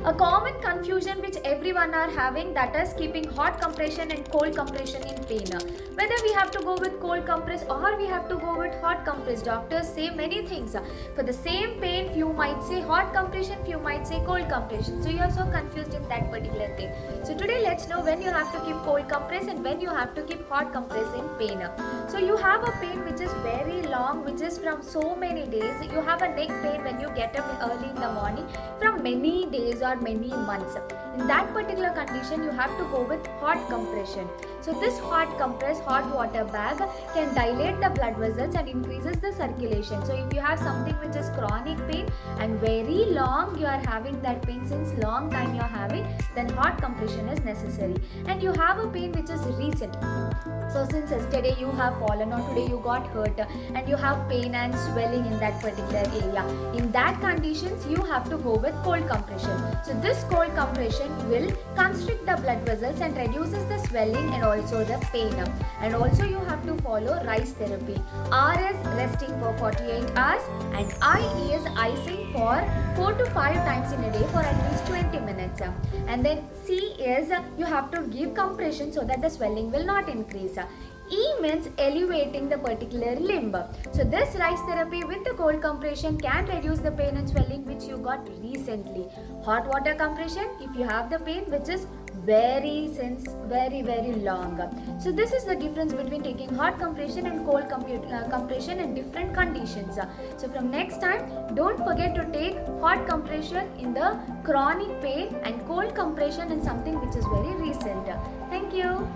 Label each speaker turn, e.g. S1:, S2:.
S1: A common confusion which everyone are having, that is keeping hot compression and cold compression in pain. Whether we have to go with cold compress or we have to go with hot compress. Doctors say many things. For the same pain, few might say hot compression, few might say cold compression. So you are so confused in that particular thing. So today let's know when you have to keep cold compress and when you have to keep hot compress in pain. So you have a pain which is very long, which is from so many days. You have a neck pain when you get up early in the morning from many days or many months. In that particular condition, you have to go with hot compression. So this hot compress, hot water bag can dilate the blood vessels and increases the circulation. So if you have something which is chronic pain and very long you are having that pain, since long time you are having, then hot compression is necessary. And you have a pain which is recent. So since yesterday you have fallen or today you got hurt and you have pain and swelling in that particular area, in that conditions you have to go with cold compression. So this cold compression will constrict the blood vessels and reduces the swelling and also the pain. And also you have to follow RICE therapy. R is resting for 48 hours and I is icing for 4 to 5 times in a day for at least 20 minutes. And then C is you have to give compression so that the swelling will not increase. E means elevating the particular limb. So this RICE therapy with the cold compression can reduce the pain and swelling which you got recently. Hot water compression if you have the pain which is very long. So this is the difference between taking hot compression and cold compression in different conditions. So from next time, don't forget to take hot compression in the chronic pain and cold compression in something which is very recent. Thank you.